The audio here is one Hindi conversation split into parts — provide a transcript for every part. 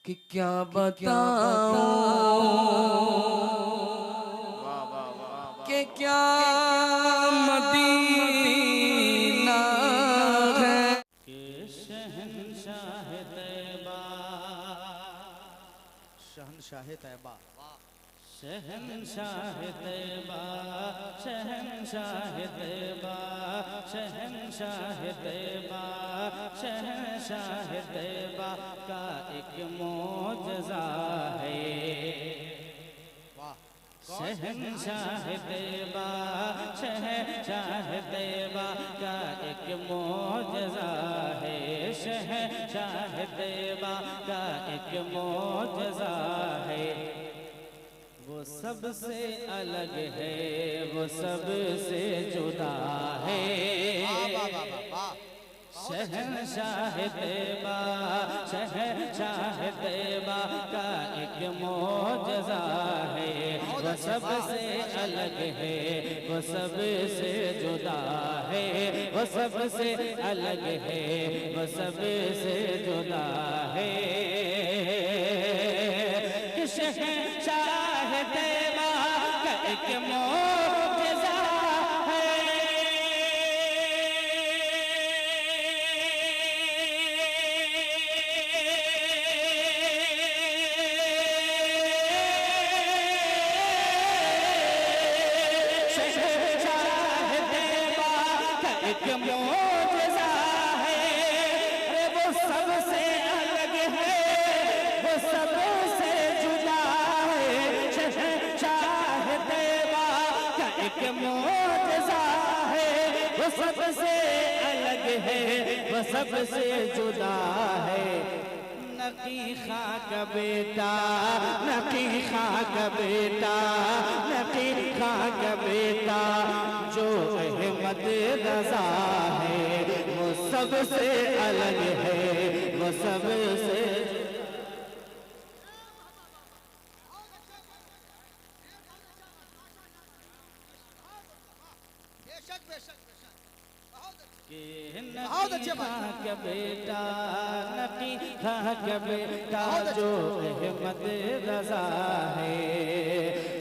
कि क्या बताऊं कि क्या मदीना है कि शहंशाह तैबा, शहंशाह तैबा, शहंशाह तैबा, शहंशाह तैबा, शहंशाह तैबा, शहंशाह तैबा का एक मौजज़ा है। शहंशाह तैबा, शहंशाह तैबा का एक मौजज़ा है। शहंशाह तैबा का एक मौजज़ा है। वो सबसे अलग है, वो सबसे जुदा है। शहंशाह तैबा, शहंशाह तैबा का एक मौजज़ा है। वो सबसे अलग है, वो सबसे जुदा है। वो सबसे अलग है, वो सबसे जुदा है। शहंशाह तैबा का एक मौजज़ा है। शहंशाह तैबा का एक मौजज़ा है। अरे वो सबसे अलग है, वो सबसे जुदा है। शहंशाह तैबा का एक मौजज़ा है। वो सबसे अलग है, वो सबसे जुदा है। नकी खाक बेटा, नकी खाक बेटा, नकी खाक बेटा जो अहमद रज़ा है। वो सबसे अलग है, वो सबसे बहुत अच्छे खाक बेटा, नकी खाक बेटा जो अहमद रज़ा है।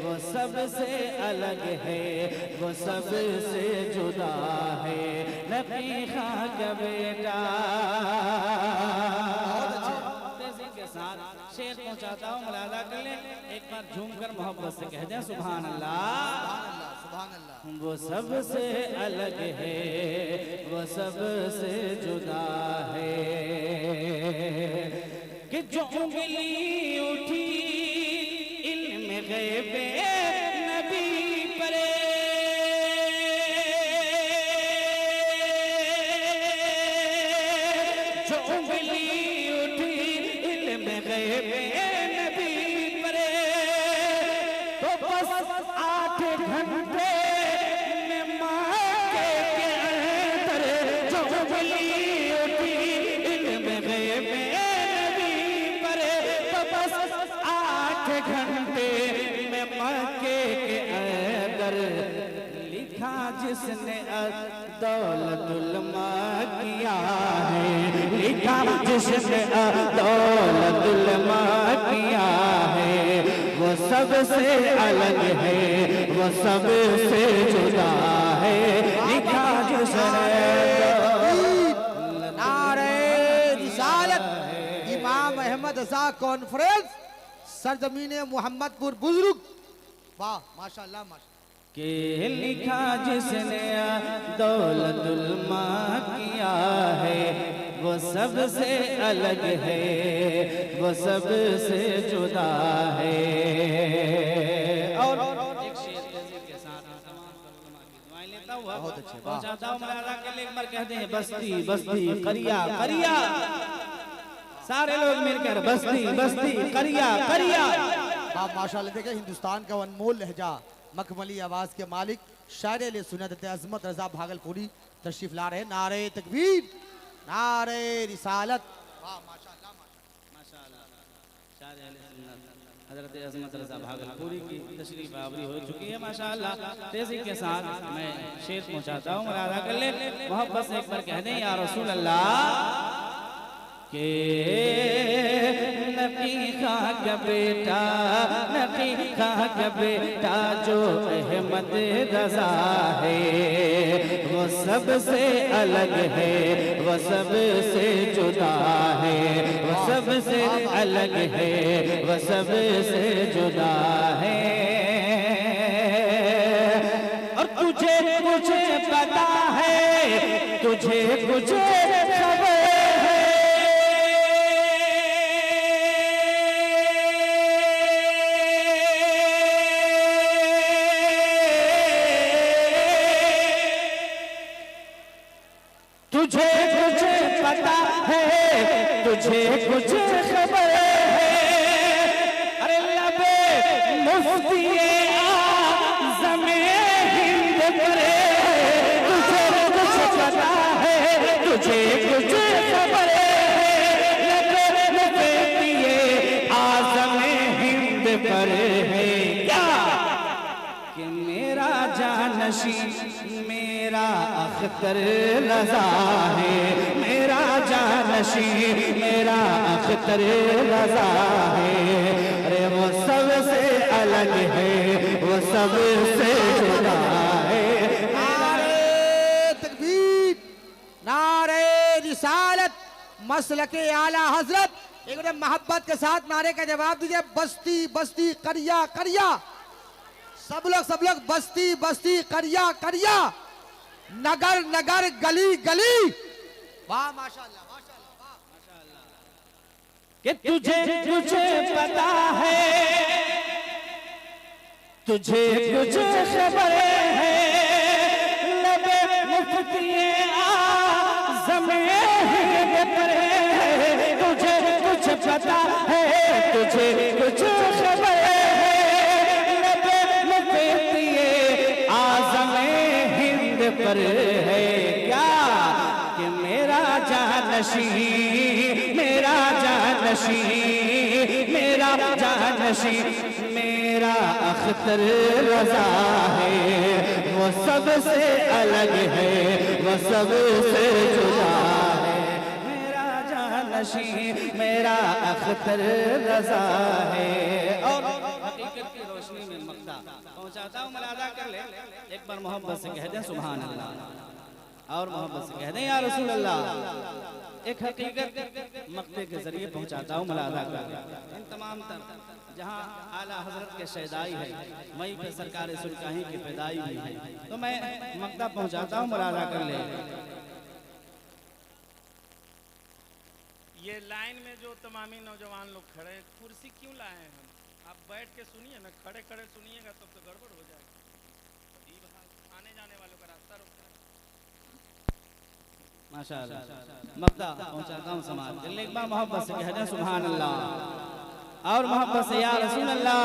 वो सबसे अलग है, वो सबसे जुदा है। नकी खाक बेटा के साथ शेर पहुंचाता हूँ, मुलाजा कर ले। एक बार झूम कर मोहब्बत से कह दें सुभान अल्लाह। सुभान अल्लाह। वो सबसे अलग है, वो सबसे जुदा है। कि जो उंगली उठी इल्म गैब नबी परे, जो उंगली उठी इल्म गैब नबी परे, तो बस 8 घंटे में माँ के अंदर जो उंगली उठी इल्म गैब नबी परे, तो बस 8 घंटे में मक्के के अंदर लिखा जिसने दौलतुल माँ किया है। लिखा जिसने दौलतुल माँ किया है। वो सबसे अलग है, वो सबसे जुदा है। लिखा जिसने नारे रिसालत इमाम अहमद रज़ा कॉन्फ्रेंस सरजमीने मोहम्मदपुर बुजुर्ग। वाह माशाल्लाह माशाल्लाह। के लिखा जिसने दौलतुल माँ किया है। वो सबसे अलग है, वो सबसे जुदा है। और एक शेर के साथ दुआएं लेता हुआ पहुंचाता हूँ। मुलाजा के लिए एक बार कहते हैं बस्ती बस्ती करिया करिया, सारे लोग मिलकर बस्ती बस्ती करिया करिया। वाह माशाल्लाह। देखें हिंदुस्तान का अनमोल लहजा, मखमली आवाज के मालिक शायर अहले सुन्नत अज़मत रज़ा भागलपुरी तशरीफ ला रहे हैं। नारे तकबीर, नारे रिसालत। वाह माशाल्लाह माशाल्लाह। शायर अहले सुन्नत हज़रत अज़मत रज़ा भागलपुरी की तशरीफ आवरी हो चुकी है माशाल्लाह। तेजी के साथ मैं शेर पहुंचाता हूँ, मुलाजा कर ले। मोहब्बत से एक बार कह दें या रसूल अल्लाह के नबी खां का बेटा, नबी खां का बेटा जो अहमद रजा है, वो सबसे अलग है, वो सबसे जुदा है, वो सबसे अलग है, वो सबसे जुदा है। और तुझे मुझे पता है, तुझे मुझे खबर है, तुझे मुझे पता है, तुझे मुझे खबर है। अरे लबे मुफ्ती आज़मे हिंद परे, तुझे कुछ पता है, तुझे कुछ खबर है। लबे मुफ्ती आज़मे हिंद परे है क्या कि मेरा जानशी मेरा अख्तर रजा है, मेरा जानशी मेरा अख्तर रजा है। अरे वो सबसे अलग है, वो सबसे जुदा है। नारे तकबीर, नारे रिसालत, मसलके आला हजरत। एक बार मोहब्बत के साथ नारे का जवाब दीजिए। बस्ती बस्ती करिया करिया, सब लोग बस्ती बस्ती करिया करिया, नगर नगर गली गली। वाह माशाल्लाह माशाल्लाह वाह माशाल्लाह। कि तुझे तुझे पता है, तुझे तुझे खबर है। लबे मुफ्ती आज़मे हिंद परे, तुझे कुछ पता है, तुझे कुछ खबर है। लबे मुफ्ती आज़मे हिंद पर है क्या कि मेरा जानशी मेरा जानशी मेरा जानशी मेरा अख्तर रजा है, वो सबसे अलग है, वो सबसे जुदा है। मेरा जानशी मेरा अख्तर रजा है। और हकीकत की रोशनी में मक्ता पहुंचाता हूँ, मलादा कर ले। एक बार मोहब्बत से कह दें सुभान अल्लाह, और मोहब्बत से कह दें या रसूल अल्लाह। एक हकीकत मक्ते के जरिए पहुंचाता हूँ, मलादा कर ले। इन तमाम जहाँ आला हजरत के शहदाई है, मई पे सरकार सुल्काही की पैदाई भी है, तो मैं मक्ता पहुंचाता हूँ, मलादा कर ले। ये लाइन में जो तमामी नौजवान लोग खड़े हैं, कुर्सी क्यों लाए हैं हम? आप बैठ के सुनिए ना, खड़े खड़े सुनिएगा तब तो गड़बड़ हो जाएगी। आने जाने वालों का रास्ता रोकना है। माशाअल्लाह मक्ता पहुंचाता हूँ समाज। एक बार मोहब्बत से कह दें सुभान अल्लाह, और मोहब्बत से या रसूल अल्लाह।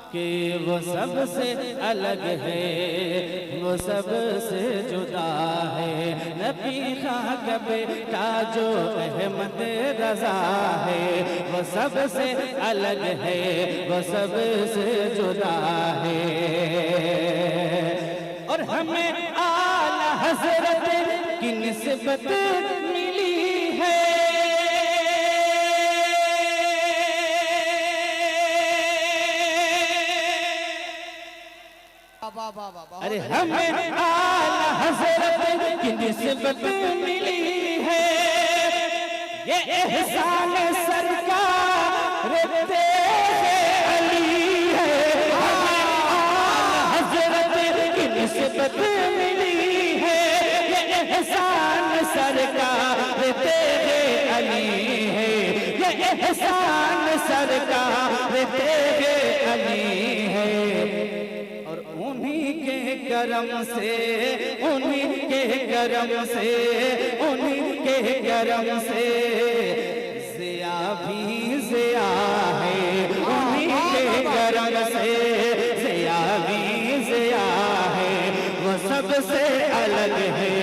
कि वो सबसे अलग है, वो सबसे जुदा है, नबी खां का बेटा जो अहमद रजा है, वो सबसे अलग है, वो सबसे जुदा है। और हमें आला हजरत की निस्बत मिली है, अरे हमें आला हजरत की निस्बत मिली है। ये एहसान सरकार तेरे अली है, हमें आला हजरत की निस्बत मिली है। ये एहसान सरकार तेरे अली है, ये एहसान सरकार तेरे अली है। और उन्हीं के करम से, उन्हीं के करम से, उन्हीं के करम से ज़िया भी ज़िया है, उन्हीं के करम से ज़िया भी ज़िया है। वो सबसे अलग है,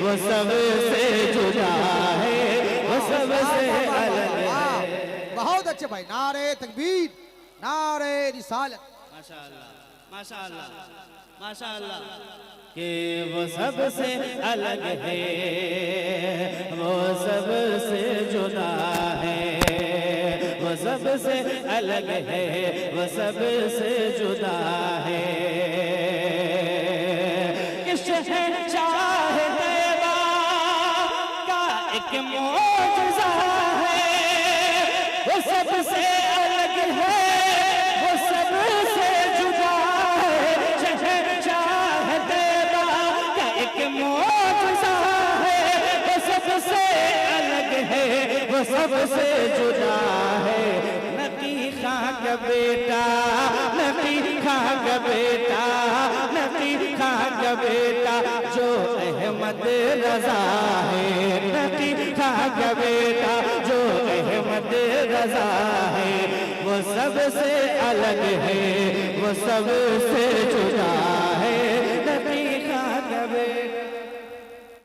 वो सबसे जुदा है, वो सबसे अलग है। बहुत अच्छे भाई, नारे तकबीर, नारे रिसालत। माशाअल्लाह माशाअल्लाह माशाअल्लाह। कि वो सबसे अलग है, वो सबसे जुदा है, वो सब सबसे अलग है, वो सबसे जुदा है। कि शहंशाह तैयबा का एक मौजज़ा है, वो सबसे अलग है, वो सबसे जुदा है। शहंशाह तैयबा का एक मौजज़ा है, वो सबसे अलग है, वो सबसे जुदा है। नबी खां का बेटा, नबी खां का बेटा, नबी खां का बेटा जो अहमद रजा है। नबी खां का बेटा जो अहमद रजा है, वो सबसे अलग है, वो सबसे जुदा